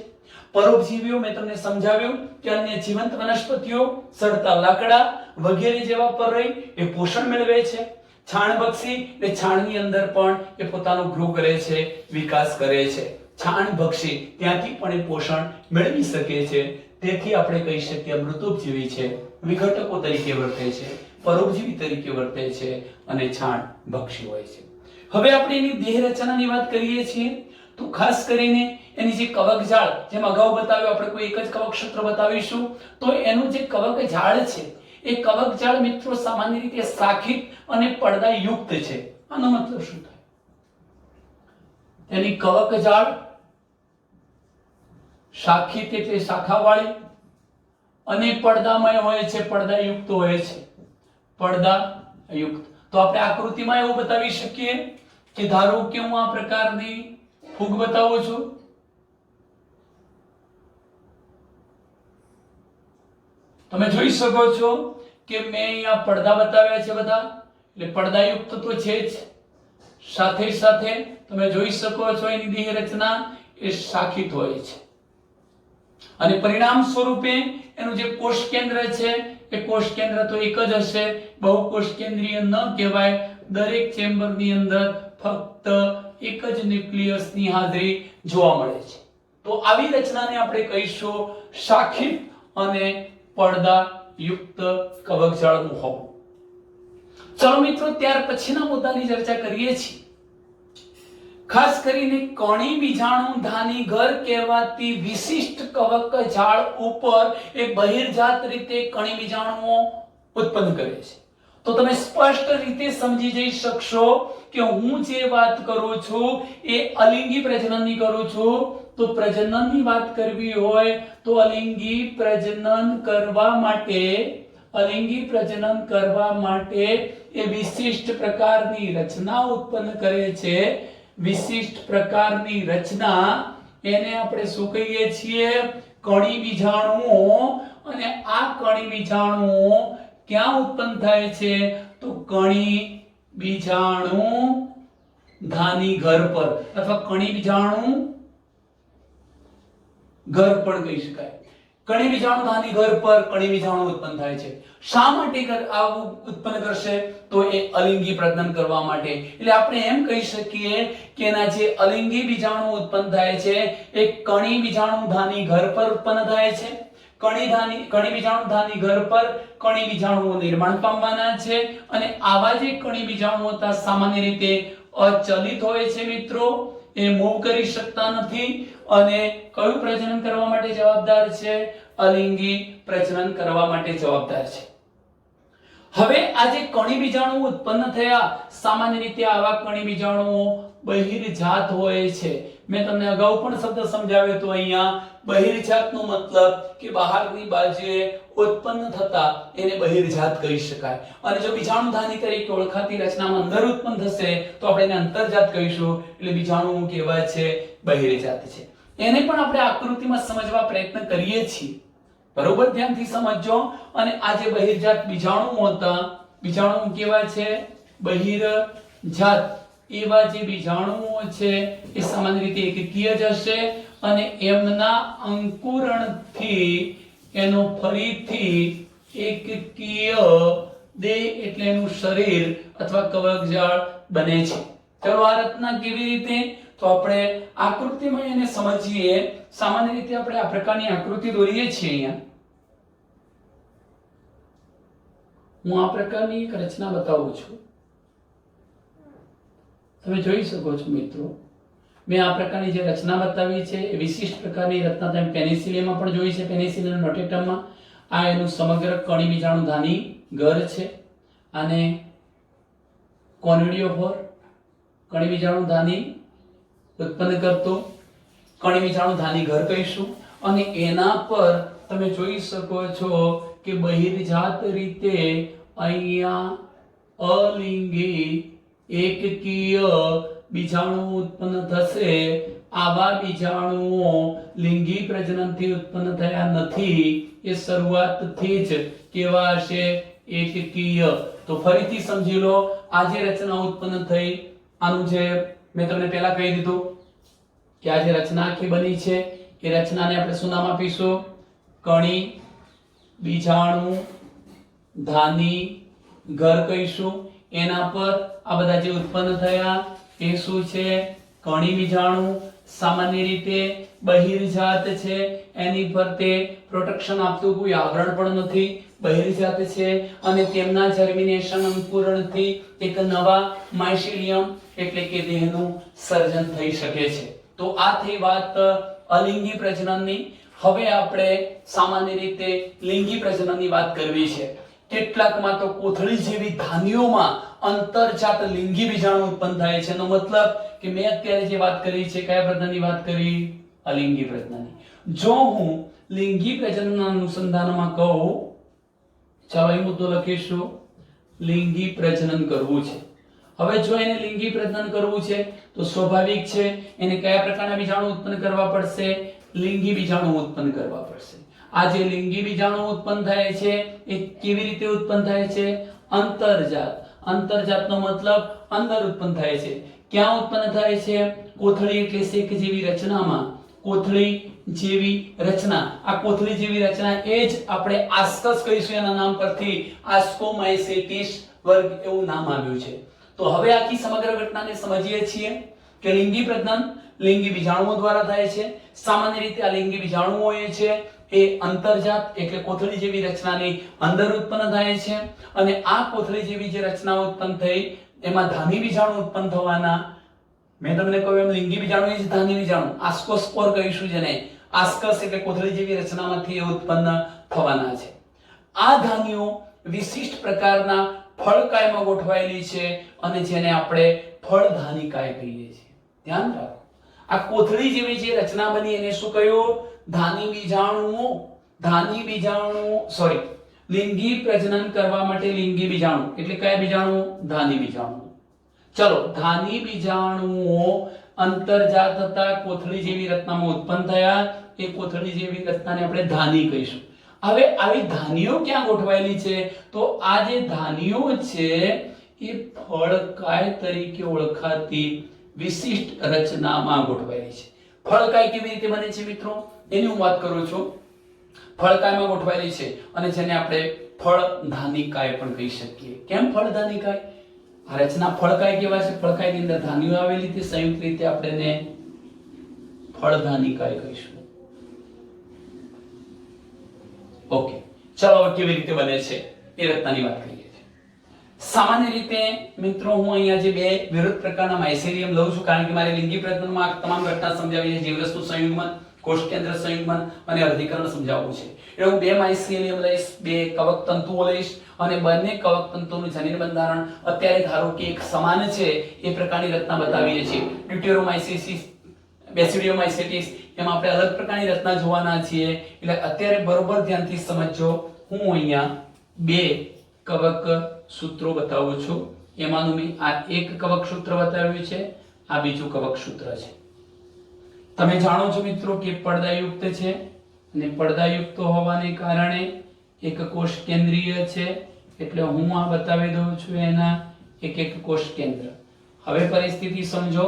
A: પરોપજીવીઓ મેં તમને સમજાવ્યું કે અન્ય જીવંત વનસ્પતિઓ, સડતા લાકડા વગેરે જેવા પર રહી એ પોષણ મેળવે છે. છાણભક્ષી એટલે છાણની અંદર પણ એ પોતાનો ગ્રો કરે છે, વિકાસ કરે છે. છાણભક્ષી ત્યાંથી પણ એ પોષણ મેળવી શકે છે. તેથી આપણે કહી શકીએ મૃતોપજીવી છે, વિઘટકો તરીકે વર્તે છે, પરોપજીવી તરીકે વર્તે છે અને છાણભક્ષી હોય છે. હવે આપણે એની દેહ રચનાની વાત કરીએ છીએ તો ખાસ કરીને એની જે કવકજાળ, જેમ અગાઉ બતાવ્યું આપણે કોઈ એક જ કવકક્ષેત્ર બતાવીશું તો એનું જે કવકજાળ છે એ કવકજાળ મિત્રો સામાન્ય રીતે શાખિત અને પડદાયુક્ત છે. આનો મતલબ શું થાય? એની કવકજાળ શાખિત એટલે શાખાવાળી અને પડદામય હોય છે, પડદાયુક્ત હોય છે. પડદાયુક્ત તો આપણે આકૃતિમાં એવું બતાવી શકીએ કે ધારો કે હું આ પ્રકારની ફૂગ બતાવું છું, તમે જોઈ શકો છો કે મેં અહીંયા પડદા બતાવ્યા છે બધા, એટલે પડદાયુક્ત તો છે જ, સાથે સાથે તમે જોઈ શકો છો એની દેહ રચના એ શાખિત હોય છે અને પરિણામ સ્વરૂપે એનું જે કોષ કેન્દ્ર છે એ કોષ કેન્દ્ર તો એક જ હશે, બહુકોષ કેન્દ્રીય ન કહેવાય. દરેક ચેમ્બરની અંદર ફક્ત એક જ ન્યુક્લિયસની હાજરી જોવા મળે છે. તો આવી રચનાને આપણે કહીશું શાખિત અને પડદાયુક્ત કવકજાળનું હોવું. ચલો મિત્રો ત્યાર પછીના મુદ્દાની ચર્ચા કરીએ છીએ. ખાસ કરીને કણી બીજાણુ ધાની ઘર કહેવાતી વિશિષ્ટ કવકજાળ ઉપર એ બહિર્જાત રીતે કણી બીજાણુઓ ઉત્પન્ન કરે છે. તો તમે સ્પષ્ટ રીતે સમજી જઈ શકશો કે હું જે વાત કરું છું એ અલિંગી પ્રજનનની કરું છું. તો પ્રજનનની વાત કરવી હોય તો અલિંગી પ્રજનન કરવા માટે એ વિશિષ્ટ પ્રકારની રચના ઉત્પન્ન કરે છે. વિશિષ્ટ પ્રકારની રચના એને આપણે શું કહીએ છીએ? કણી બીજાણુઓ. અને આ કણી બીજાણુઓ ક્યાં ઉત્પન્ન થાય છે? તો કણી બીજાણુ ધાની ઘર પર અથવા કણી બીજાણુ ઘર પણ કહી શકાય. કણી બીજાણુ ધાની ઘર પર કણી બીજાણુ ઉત્પન્ન થાય છે. શા માટે આવું ઉત્પન્ન કરશે? તો એ અલિંગી પ્રજનન કરવા માટે. એટલે આપણે એમ કહી શકીએ કે એના જે અલિંગી બીજાણુ ઉત્પન્ન થાય છે એ કણી બીજાણુ ધાની ઘર પર ઉત્પન્ન થાય છે. કણી બીજાણુ ધાની ઘર પર કણી બીજાણુઓ નિર્માણ પામવાના છે અને આવા જે કણી બીજાણુઓ હતા સામાન્ય રીતે અચલિત હોય છે મિત્રો, એ મૂવ કરી શકતા નથી અને કયું પ્રજનન કરવા માટે જવાબદાર છે? અલિંગી પ્રજનન કરવા માટે જવાબદાર છે. હવે આ જે કણી બીજાણુઓ ઉત્પન્ન થયા, સામાન્ય રીતે આવા કણી બીજાણુઓ બહિર્જાત હોય છે. મેં તમને અગાઉ પણ શબ્દ સમજાવ્યો તો અહીંયા બહિર્જાતનો મતલબ કે બહારની બાજુએ ઉત્પન્ન થતા એને બહિર્જાત કહી શકાય. અને જો બીજાણુધાની તરીકે ઓળખાતી રચનામાં અંદર ઉત્પન્ન થશે તો આપણે એને અંતર્જાત કહીશું. એટલે બીજાણુ કહેવાય છે બહિર્જાત છે. એને પણ આપણે આકૃતિમાં સમજવા પ્રયત્ન કરીએ છીએ. બરોબર, ધ્યાનથી સમજજો. અને આ જે બહિર્જાત બીજાણુ હતા, બીજાણુ કેવા છે? બહિર્જાત. એવા જે બીજાણુઓ છે એ સામાન્ય રીતે એકકીય જ હશે અને એમના અંકુરણથી એનો ફરીથી એકકીય દેહ એટલે એનું શરીર અથવા કવકજાળ બને છે. ચલો આ રચના કેવી રીતે? તો આપણે આકૃતિમાં એને સમજીએ. સામાન્ય રીતે આપણે આ પ્રકારની આકૃતિ દોરીએ છીએ. અહીંયા હું આ પ્રકારની એક રચના બતાવું છું. તમે જોઈ શકો છો મિત્રો, મેં આ પ્રકારની જે રચના બતાવી છે એ વિશિષ્ટ પ્રકારની રચના તમે પેનિસિલિયમમાં પણ જોઈ છે, પેનિસિલિયમ નોટેટમમાં. આ એનું સમગ્ર કણી બીજાણુ ધાની ઘર છે અને કોનિડિયોફોર કણી બીજાણુ ધાની ઉત્પન્ન કરતો કણી બીજાણુ ધાની ઘર કહીશું. અને એના પર તમે જોઈ શકો છો કે બહિર્જાત રીતે અહીંયા અલિંગી એકકીય બીજાણુ ઉત્પન્ન થશે. આવા બીજાણુઓ લિંગી પ્રજનનથી ઉત્પન્ન થયા નથી. એ શરૂઆતથી જ કેવા હશે? એકકીય. તો ફરીથી સમજી લો, આ જે રચના ઉત્પન્ન થઈ, આનું જે મેં તમને પહેલા કહી દીધું કે આ જે રચના આખી બની છે એ રચનાને આપણે શું નામ આપીશું? કણી બીજાણુ ધાની ઘર કહીશું. એના પર આ બધા જે ઉત્પન્ન થયા એ શું છે? કણી બીજાણુ. સામાન્ય રીતે બહિર્જાત છે, એની ફરતે પ્રોટેક્શન આપતું કોઈ આવરણ પણ નથી, બહિર્જાત છે અને તેમના જર્મિનેશન અંકુરણથી એક નવા માયસિલિયમ એટલે કે દેહનું સર્જન થઈ શકે છે. તો આ થઈ વાત અલિંગી પ્રજનનની. હવે આપણે સામાન્ય રીતે લિંગી પ્રજનનની વાત કરવી છે. કેટલાકમાં તો કોથળી જેવી ધાનીઓમાં અંતર્જાત લિંગી બીજાણુ ઉત્પન્ન થાય છે. એનો મતલબ કે મેં અત્યારે જે વાત કરી છે, કયા પ્રજનનની વાત કરી? અલિંગી પ્રજનનની. જો હું લિંગી પ્રજનનના અનુસંધાનમાં કહું, ચાલો એ મુદ્દો લખીશું, લિંગી પ્રજનન કરવું છે. હવે જો એને લિંગી પ્રજનન કરવું છે તો સ્વાભાવિક છે એને કયા પ્રકારના બીજાણુ ઉત્પન્ન કરવા પડશે? લિંગી બીજાણુ ઉત્પન્ન કરવા પડશે. આ જે લિંગી બીજાણુ ઉત્પન્ન થાય છે એ કેવી રીતે ઉત્પન્ન થાય છે? અંતર્જાત. અંતર્જાતનો મતલબ અંદર ઉત્પન્ન થાય છે. ક્યાં ઉત્પન્ન થાય છે? કોથળી એટલે શેક જેવી રચનામાં. કોથળી જેવી રચના. આ કોથળી જેવી રચના એ જ આપણે આસ્કસ કહીશું, એના નામ પરથી આસ્કોમાઇસેટિસ વર્ગ એવું નામ આવ્યું છે. તો હવે આખી સમગ્ર ઘટનાને સમજીએ છીએ કે લિંગી પ્રજનન લિંગી બીજાણુઓ દ્વારા થાય છે. સામાન્ય રીતે આ લિંગી બીજાણુઓ એ છે એ અંતર્જાત એટલે કોથળી જેવી રચનાની અંદર ઉત્પન્ન થાય છે અને આ કોથળી જેવી જે રચના ઉત્પન્ન થઈ એમાં ધાની બીજાણુ ઉત્પન્ન થવાના. મેં તમને કહ્યું એમ લિંગી બીજાણુ એ જ ધાની બીજાણુ, આસ્કોસ્પોર કહીશું જેને. આસ્કસ એટલે કોથળી જેવી રચનામાંથી એ ઉત્પન્ન થવાના છે. આ ધાનીઓ વિશિષ્ટ પ્રકારના ફળકાયમાં ગોઠવાયેલી છે અને જેને આપણે ફળધાનિકાય કહીએ છીએ. ધ્યાન રાખો, આ કોથળી જેવી જે રચના બની એને શું કહ્યું? ધાની બીજાણુઓ. ધાની બીજાણુ સોરી લિંગી પ્રજનન કરવા માટે લિંગી બીજાણુ એટલે કયા બીજાણુ? ધાની બીજાણુ. ચલો, ધાની બીજાણુઓ અંતર્જાત હતા, કોથળી જેવી રચનામાં ઉત્પન્ન થયા. એ કોથળી જેવી રચનાને આપણે ધાની કહીશું. હવે આવી ધાનીઓ ક્યાં ગોઠવાયેલી છે? તો આ જે ધાનીઓ છે એ ફળકાય તરીકે ઓળખાતી વિશિષ્ટ રચનામાં ગોઠવાયેલી છે. ફળકાય કેવી રીતે બને છે મિત્રો? એની હું વાત કરું છું. ફળકાયમાં ગોઠવાયેલી છે અને જેને આપણે ફળધાનિકાય પણ કહી શકીએ. કેમ ફળધાનિકાય? આ રચના ફળકાય કહેવાય છે. ફળકાયની અંદર ધાનીઓ આવેલી છે, સંયુક્ત રીતે આપણે એને ફળધાનિકાય કહીશું. ઓકે, ચાલો કેવી રીતે બને છે એ રચનાની વાત કરીએ. સામાન્ય રીતે મિત્રો હું અહીંયા જે બે વિરુદ્ધ પ્રકારના માઇસેલિયમ લઉં છું કારણ કે મારે લિંગી પ્રજનનમાં તમામ ઘટના સમજાવી છે. જીવરસનું સંયુગ્મન, કોષકેન્દ્ર સંયુગ્મન અને અર્ધીકરણ સમજાવવું છે. એટલે હું બે માઇસેલિયમ લઈશ, બે કવક તંતુઓ લઈશ અને બંને કવક તંતુનું જનીન બંધારણ અત્યારે ધારો કે એક સમાન છે એ પ્રકારની રચના બતાવીએ છીએ. ડ્યુટેરોમાઇસિસ, બેસિડિયોમાઇસિસ એમાં આપણે અલગ પ્રકારની રચના જોવાના છીએ. એટલે અત્યારે બરોબર ધ્યાનથી સમજજો. હું અહીંયા બે કવક સૂત્રો બતાવું છું. એમાંનું મેં આ એક કવક સૂત્ર બતાવ્યું છે, આ બીજું કવક સૂત્ર છે. તમે જાણો છો મિત્રો કે પડદાયુક્ત છે અને પડદાયુક્ત હોવાને કારણે એક કોષ કેન્દ્રીય છે એટલે હું આ બતાવી દઉં છું એના એક એક કોષ કેન્દ્ર. હવે પરિસ્થિતિ સમજો.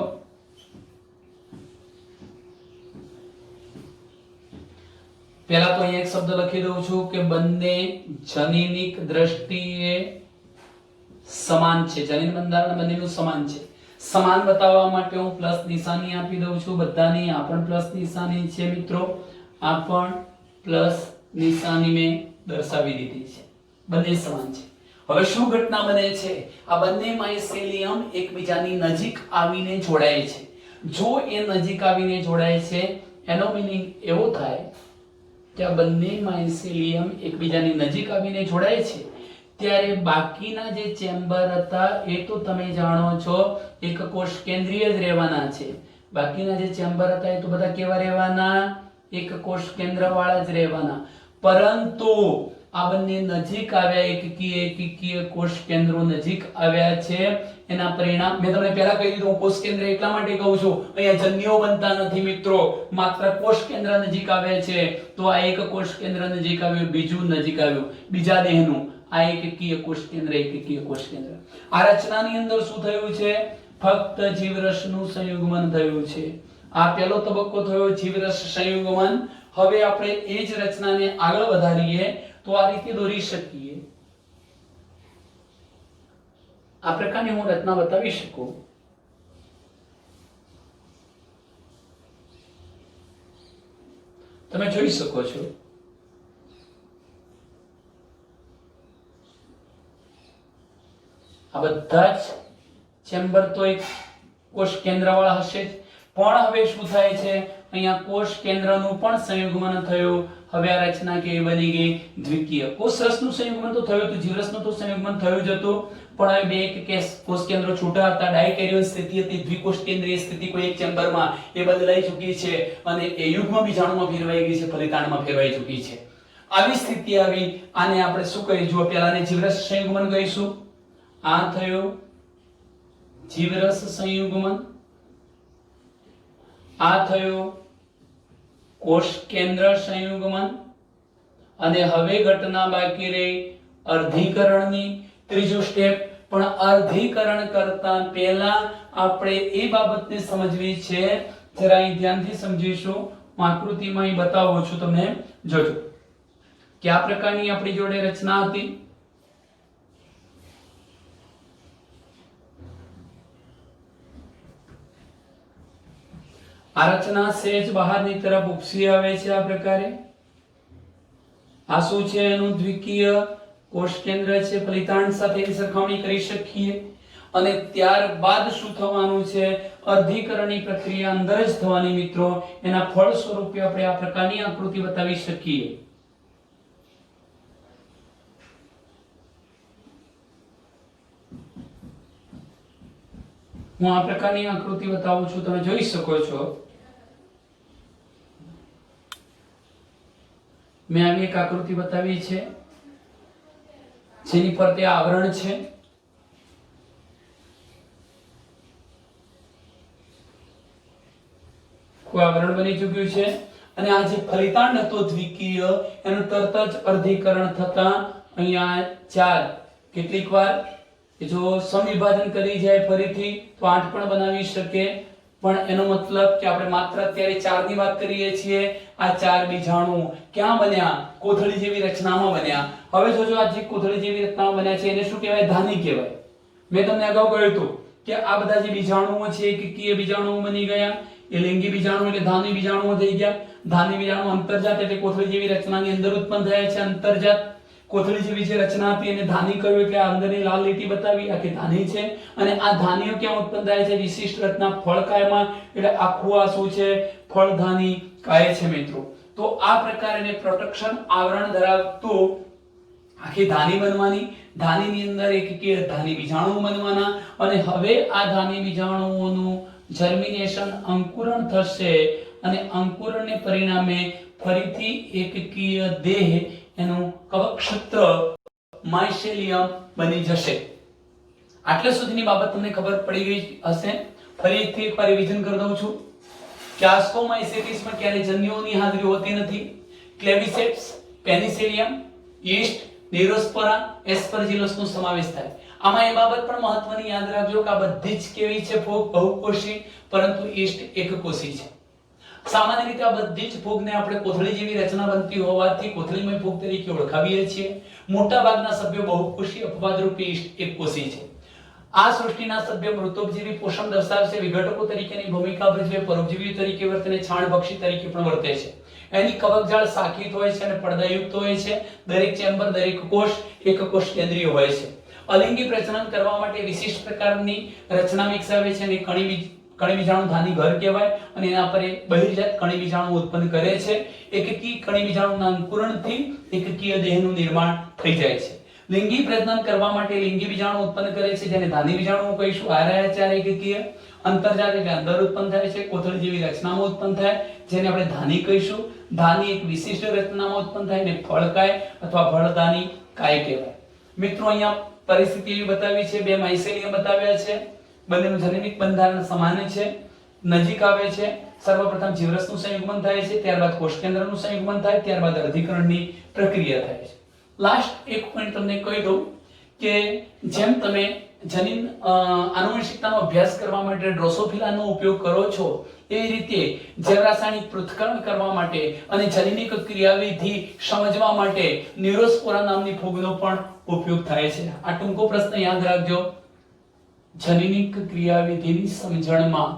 A: પહેલા તો અહીંયા એક શબ્દ લખી દઉં છું કે બંને જનીનિક દ્રષ્ટિએ સમાન છે. જનીન બંધારણ બંનેનું સમાન છે. સમાન બતાવવા માટે હું પ્લસ નિશાની આપી દઉં છું. બધાની આ પણ પ્લસ નિશાની છે મિત્રો, આ પણ પ્લસ નિશાની મેં દર્શાવી દીધી છે. બંને સમાન છે. હવે શું ઘટના બને છે? આ બંને માઇસેલિયમ એકબીજાની નજીક આવીને જોડાય છે. જો એ નજીક આવીને જોડાય છે એનો મીનિંગ એવો થાય કે આ બંને માઇસેલિયમ એકબીજાની નજીક આવીને જોડાય છે ત્યારે બાકીના જે ચેમ્બર હતા એ તો તમે જાણો છો એક કોષ કેન્દ્રીય જ રહેવાના છે. બાકીના જે ચેમ્બર હતા એ તો બધા કેવા રહેવાના? એક કોષ કેન્દ્ર વાળા જ રહેવાના. પરંતુ આ બંને નજીક આવ્યા, એકકીય કોષ કેન્દ્રો નજીક આવ્યા છે. એના પરિણામ મેં તમને પહેલા કહી દીધું. કોષ કેન્દ્ર એટલા માટે કહું છું અહીંયા જન્યુઓ બનતા નથી મિત્રો, માત્ર કોષ કેન્દ્ર નજીક આવે છે. તો આ એક કોષ કેન્દ્ર નજીક આવ્યું, બીજું નજીક આવ્યું બીજા દેહનું. આ એકકીય કોષ કેન્દ્ર, એકકીય કોષ કેન્દ્ર. આ રચનાની અંદર શું થયું છે? ફક્ત જીવરસનું સંયુગ્મન થયું છે. આ પહેલો તબક્કો થયો જીવરસ સંયુગ્મન. હવે આપણે એ જ રચનાને આગળ વધારીએ તો આ રીતે દોરી શકીએ. આ પ્રકારની હું રચના બતાવી શકું. તમે જોઈ શકો છો આ બધા જ ચેમ્બર તો એક કોષ કેન્દ્ર વાળા હશે જ, પણ હવે શું થાય છે? અહીંયા કોષ કેન્દ્રનું પણ સંયુગ્મન થયું. હવે આ રચના કેવી બની ગઈ? દ્વિકીય. કોષરસનું સંયુગ્મન તો થયું હતું, જીવરસનું તો સંયુગ્મન થયું જ હતું, પણ હવે બે એક કોષ કેન્દ્રો છૂટા હતા. ડાયકેરિયન સ્થિતિ હતી, દ્વિકોષ કેન્દ્રીય સ્થિતિ કોઈ એક ચેમ્બરમાં એ બદલાઈ ચૂકી છે અને એ યુગ્મ બીજાણુમાં ફેરવાઈ ગઈ છે, ફલિતાંડમાં ફેરવાઈ ચૂકી છે. આવી સ્થિતિ આવી. આને આપણે શું કહીએ? જો પહેલાને જીવરસ સંયુગ્મન કહીશું. આ થયું જીવરસ સંયુગ્મન, આ થયું કોષ કેન્દ્ર સંયુગ્મન અને હવે ઘટના બાકી રહી અર્ધીકરણની. ત્રીજું સ્ટેપ. પણ અર્ધીકરણ કરતા પહેલા આપણે એ બાબતને સમજવી છે. જરા અહીં ધ્યાનથી સમજીશું. હું આકૃતિમાં અહીં બતાવું છું તમને, જોજો કે આ પ્રકારની આપણી જોડે રચના હતી. આ રચના સહેજ બહારની તરફ ઉપસી આવે છે આ પ્રકારે. આ શું છે? એનું દ્વિકીય કોષ કેન્દ્ર છે. ફલિતાંડ સાથે સરખામણી કરી શકીએ અને ત્યારબાદ શું થવાનું છે? અર્ધીકરણની પ્રક્રિયા અંદર જ થવાની મિત્રો. એના ફળ સ્વરૂપે આપણે આ પ્રકારની આકૃતિ બતાવી શકીએ. હું આ પ્રકારની આકૃતિ બતાવું છું, તમે જોઈ શકો છો. મેં આવી એક આકૃતિ બતાવી છે જેની પર તે આવરણ છે. કોઈ આવરણ બની ચૂક્યું છે અને આ જે ફલિતાંડ હતો દ્વિકીય એનું તરત જ અર્ધીકરણ થતા અહીંયા 4 કેટલીક વાર જો સમવિભાજન કરી જાય ફરીથી તો 8 પણ બનાવી શકે. પણ એનો મતલબ કે આપણે માત્ર અત્યારે 4 ની વાત કરીએ છીએ. આ 4 બીજાણુ ક્યાં બન્યા? કોથળી જેવી રચનામાં બન્યા. હવે જોજો આ જે કોથળી જેવી રચનામાં બન્યા છે એને શું કહેવાય? ધાની કહેવાય. મેં તમને અગાઉ કહ્યું હતું કે આ બધા જે બીજાણુઓ છે એકકીય બીજાણુઓ બની ગયા. એ લિંગી બીજાણુ એટલે ધાની બીજાણુઓ થઈ ગયા. ધાની બીજાણુ અંતર્જાત એટલે કોથળી જેવી રચનાની અંદર ઉત્પન્ન થયા છે. અંતર્જાત કોથળી જેવી જે રચના હતી એને ધાની કહ્યું એટલે આ અંદરની લાલ લીટી બતાવી આ કે ધાની છે. અને આ ધાનીઓ ક્યાં ઉત્પન્ન થાય છે? વિશિષ્ટ રચના ફળકાયમાં. એટલે આખું આ શું છે? ફળધાની કાય છે મિત્રો. તો આ પ્રકારે પ્રોટેક્શન આવરણ ધરાવતું આખી ધાની બનવાની. ધાનીની અંદર એકકીય ધાની બીજાણુ બનવાના. અને હવે આ ધાની બીજાણુઓનું જર્મિનેશન અંકુરણ થશે અને અંકુરણને પરિણામે ફરીથી એકકીય દેહ એનું કવકક્ષેત્ર માઇસેલિયમ બની જશે. આટલા સુધીની બાબત તમને ખબર પડી ગઈ હશે. ફરીથી એકવાર રિવિઝન કરી દઉં છું કે આસ્કોમાઇસેટિસમાં ક્યારે જન્યુઓની હાજરી હોતી નથી. ક્લેવિસેટ્સ, પેનિસિલિયમ, યીસ્ટ, ન્યુરોસ્પોરા, એસ્પરજિલસનો સમાવેશ થાય. આમાં એ બાબત પણ મહત્વની યાદ રાખજો કે આ બધી જ કેવી છે? ફૂગ બહુકોષી, પરંતુ યીસ્ટ એકકોષી છે. સામાન્ય રીતે આ બધી જ ફૂગને આપણે કોથળી જેવી રચના બનતી હોવાથી કોથળીમય ફૂગ તરીકે ઓળખાવીએ છીએ. મોટા ભાગના સભ્યો બહુકોષી અપવાદરૂપી યીસ્ટ એકકોષી છે. આ સૃષ્ટિના સભ્ય મૃતોપજીવી પોષણ દર્શાવશે, વિઘટકો તરીકેની ભૂમિકા ભજવે, પરોપજીવી તરીકે વર્તે, છાણભક્ષી તરીકે પણ વર્તે છે. એની કવકજાળ શાખિત હોય છે અને પડદાયુક્ત હોય છે. દરેક ચેમ્બર, દરેક કોષ એકકોષ કેન્દ્રીય હોય છે. અલિંગી પ્રજનન કરવા માટે વિશિષ્ટ પ્રકારની રચના વિકસાવે છે અને કણી બીજાણુ ધાની ઘર કહેવાય. અને એના પર બહિર્જાત કણી બીજાણુ ઉત્પન્ન કરે છે. એકકીય કણી બીજાણુના અંકુરણથી એકકીય દેહનું નિર્માણ થઈ જાય છે. લિંગી પ્રજનન કરવા માટે લિંગી બીજાણુ ઉત્પન્ન કરે છે જેને ધાની બીજાણુ કહીશું. આ રહ્યા 4 એકકીય. અંતર્જાત એટલે અંદર ઉત્પન્ન થાય છે. કોથળી જેવી રચનામાં ઉત્પન્ન થાય જેને આપણે ધાની કહીશું. ધાની એક વિશિષ્ટ રચનામાં ઉત્પન્ન થાય ને ફળકાય અથવા ફળધાની કાય કહેવાય. મિત્રો અહીંયા પરિસ્થિતિ એવી બતાવી છે. બે માઇસેલિયમ બતાવ્યા છે. બંનેનું જનનિક બંધારણ સમાન છે, નજીક આવે છે. સર્વપ્રથમ જીવરસનું સંયુગ્મન થાય છે, ત્યારબાદ કોષ કેન્દ્રનું સંયુગ્મન થાય, ત્યારબાદ અર્ધીકરણની પ્રક્રિયા થાય છે. લાસ્ટ એક પોઈન્ટ તમને કહી દઉં કે જેમ તમે જનીન આનુવંશિકતાનો અભ્યાસ કરવા માટે ડ્રોસોફિલાનો ઉપયોગ કરો છો એવી રીતે જૈવરાસાયણિક પૃથ્થકરણ કરવા માટે અને જનીનિક ક્રિયાવિધિ સમજવા માટે ન્યુરોસ્પોરા નામની ફૂગનો પણ ઉપયોગ થાય છે. આ ટૂંકો પ્રશ્ન યાદ રાખજો. જનીનિક ક્રિયાવિધિની સમજણમાં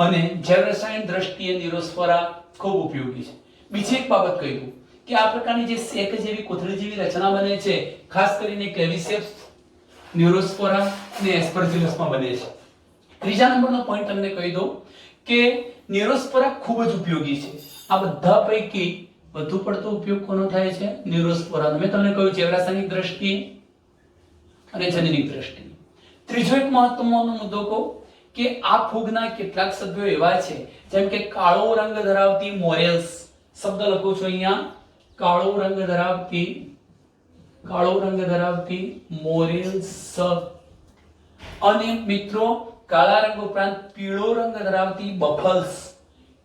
A: અને જૈવરસાયણ દ્રષ્ટિએ ન્યુરોસ્પોરા ખૂબ ઉપયોગી છે. બીજી એક બાબત કહી દઉં કે આ પ્રકારની જે સેક જેવી કોથળી જેવી રચના બને છે ખાસ કરીને ક્લેવિસેપ્સ, ન્યુરોસ્પોરા અને એસ્પરજિલસમાં બને છે. ત્રીજા નંબરનો પોઈન્ટ તમને કહી દઉં કે ન્યુરોસ્પોરા ખૂબ જ ઉપયોગી છે. આ બધા પૈકી વધુ પડતો ઉપયોગ કોનો થાય છે? ન્યુરોસ્પોરાનો. મેં તમને કહ્યું જૈવરાસાયણિક દ્રષ્ટિએ અને જનીનિક દ્રષ્ટિએ. ત્રીજો એક મહત્વનો મુદ્દો કહું કે આ ફૂગના કેટલાક સભ્યો એવા છે જેમ કે કાળો રંગ ધરાવતી મોરેલ્સ, શબ્દ લખું છું અહીંયા, કાળો રંગ ધરાવતી મોરેલ્સ. અને મિત્રો કાળા રંગ ઉપરાંત પીળો રંગ ધરાવતી બફલ્સ.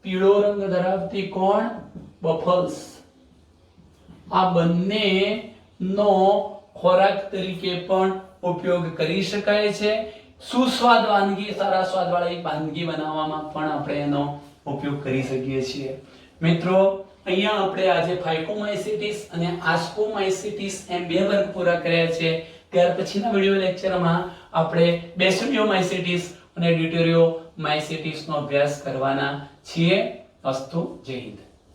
A: પીળો રંગ ધરાવતી કોણ? બફલ્સ. આ બંનેનો ખોરાક તરીકે પણ ઉપયોગ કરી શકાય છે. સુસ્વાદ વાનગી, સારા સ્વાદવાળી વાનગી બનાવવામાં પણ આપણે એનો ઉપયોગ કરી શકીએ છીએ. મિત્રો અહીંયા આપણે આજે ફાઇકોમાઇસેટિસ અને આસ્કોમાઇસેટિસ એમ બે વર્ગ પૂરા કર્યા છે. ત્યાર પછીના વિડિયો લેક્ચરમાં આપણે બેસિડિયોમાઇસેટિસ અને ડ્યુટેરિયોમાઇસેટિસ નો અભ્યાસ કરવાના છીએ. અસ્તુ. જય હિન્દ.